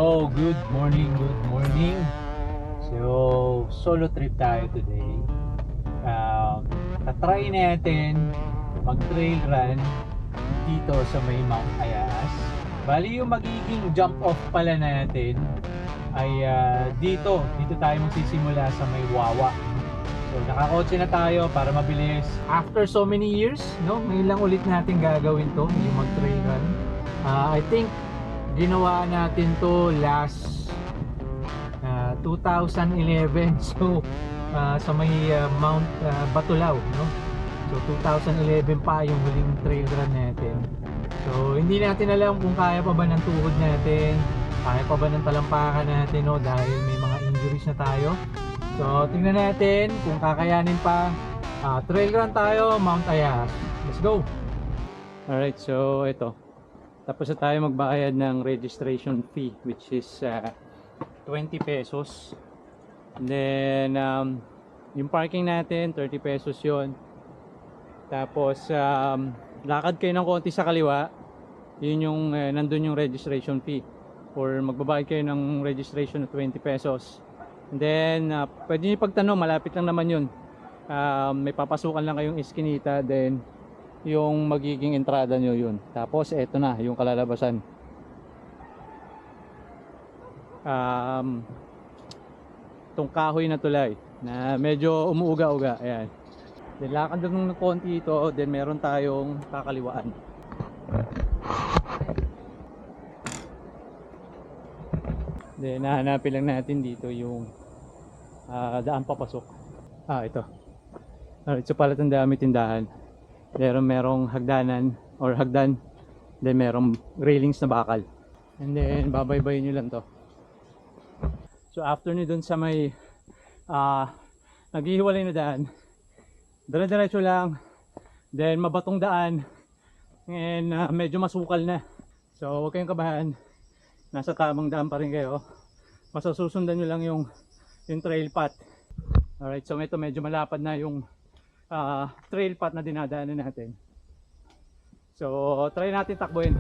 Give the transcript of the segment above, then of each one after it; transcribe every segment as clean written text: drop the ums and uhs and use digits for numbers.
So, good morning, good morning. So, solo trip tayo today. Tatry natin mag-trail run dito sa may Mount Ayas. Bali yung magiging jump off pala natin ay dito tayo magsisimula sa may Wawa. So, nakakotse na tayo para mabilis. After so many years, no, ngayon lang ulit natin gagawin to, yung mag-trail run. I think ginawa natin to last 2011. So sa may Mount Batulao, no? So 2011 pa yung huling trail run natin. So hindi natin alam kung kaya pa ba ng tuhod natin, kaya pa ba ng talampakan natin, no? Dahil may mga injuries na tayo. So tingnan natin kung kakayanin pa. Trail run tayo, Mount Ayas. Let's go! Alright, so ito, tapos na tayo magbayad ng registration fee, which is 20 pesos. And then yung parking natin 30 pesos yon. Tapos lakad kayo ng konti sa kaliwa, yun yung nandun yung registration fee, or magbabayad kayo ng registration na 20 pesos. And then pwede nyo pagtanong, malapit lang naman yun. May papasukan lang kayong iskinita, then yung magiging entrada nyo yun. Tapos eto na yung kalalabasan. Itong kahoy na tulay na medyo umuuga-uga, ayan. Then lakad lang ng konti ito, then meron tayong kakaliwaan. Then hahanapin lang natin dito yung daan papasok. Ito. Alright, so pala itong dami tindahan. Merong hagdanan or hagdan, then merong railings na bakal, and then babaybayin nyo lang to. So after nyo dun sa may naghihiwalay na daan, dire-diretso lang, then mabatong daan, and medyo masukal na. So huwag kayong kabahan, nasa tamang daan pa rin kayo. Masasusundan nyo lang yung trail path. Alright, so ito medyo malapad na yung trail path na dinadaanan natin. So try natin takbuhin.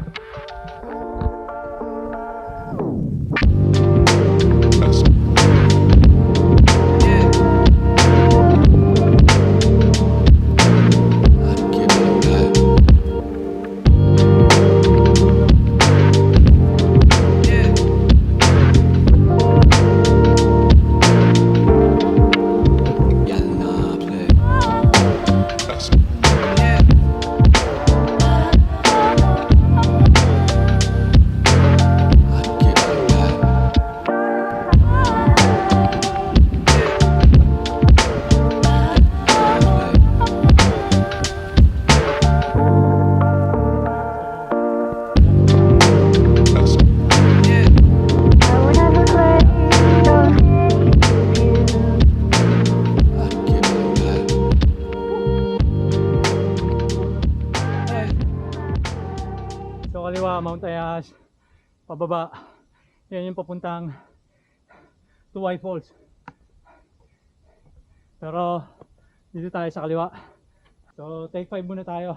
Mount Ayas, pababa, yan yung papuntang Tuway Falls. Pero dito tayo sa kaliwa, so take 5 muna tayo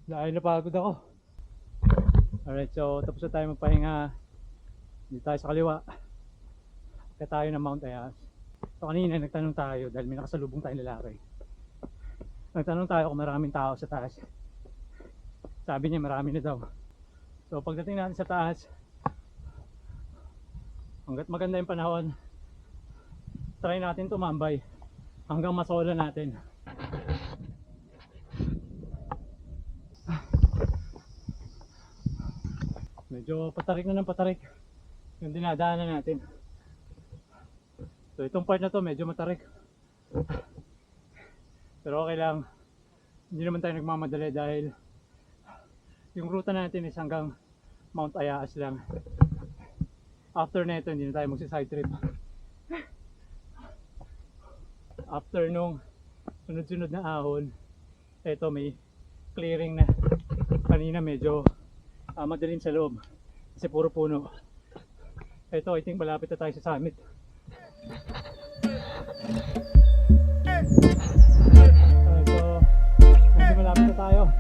dahil napagod ako. Alright, so tapos na tayo magpahinga. Dito tayo sa kaliwa, kaya tayo ng Mount Ayas. So kanina nagtanong tayo dahil may nakasalubong tayong lalaki. Nagtanong tayo kung maraming tao sa taas. Sabi niya marami na daw. So pagdating natin sa taas, hanggat maganda yung panahon, try natin tumambay hanggang masolo natin. Medyo patarik na ng patarik yung dinadaanan natin. So itong part na to medyo matarik, pero okay lang, hindi naman tayo nagmamadali dahil yung ruta natin is hanggang Mount Ayas lang. After neto hindi na tayo magsi-side trip. After nung sunod-sunod na ahon, eto may clearing na. Kanina medyo madilim sa loob kasi puro puno. Eto I think malapit na tayo sa summit. So medyo malapit na tayo.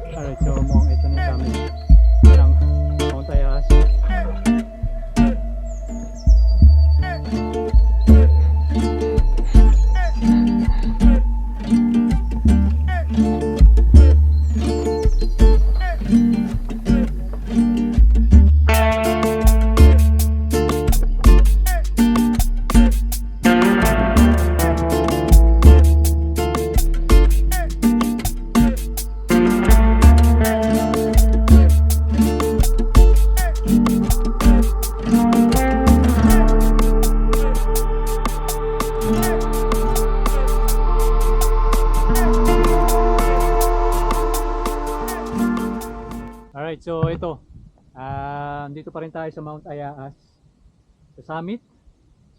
Alright, so mukhang ito na sa amin ng Mount Ayas. Alright, so ito. Dito pa rin tayo sa Mount Ayaas. Sa summit.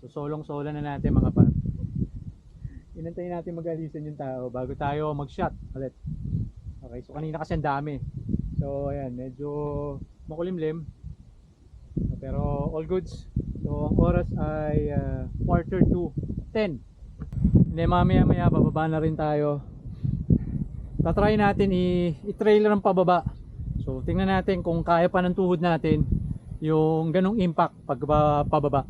So solong-solo na natin mga par. Inantayin natin mag-alisan yung tao bago tayo mag-shot ulit. Okay, so kanina kasi ang dami. So ayan, medyo makulimlim. Pero all goods. So ang oras ay 10:45. Hindi, mamaya bababa na rin tayo. Tatry natin i-trailer ang pababa. So tingnan natin kung kaya pa ng tuhod natin yung ganong impact pag pababa.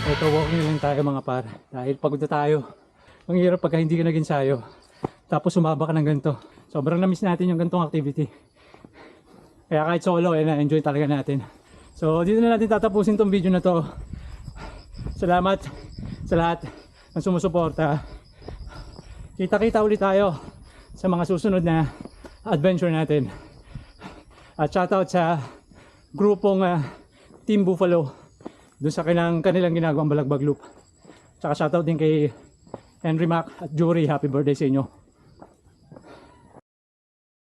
Ito, walking lang tayo mga par. Dahil pagod na tayo. Ang hirap pagka hindi ka nag-ensayo. Tapos sumaba ka ng ganito. Sobrang na-miss natin yung ganitong activity. Kaya kahit solo, na-enjoy talaga natin. So dito na natin tatapusin tong video na to. Salamat sa lahat ng sumusuporta. Kita-kita ulit tayo sa mga susunod na adventure natin. At shoutout sa grupong Team Buffalo doon sa kanilang ginagawang Balagbag Loop. Tsaka shoutout din kay Henry Mac at Jury. Happy birthday sa inyo.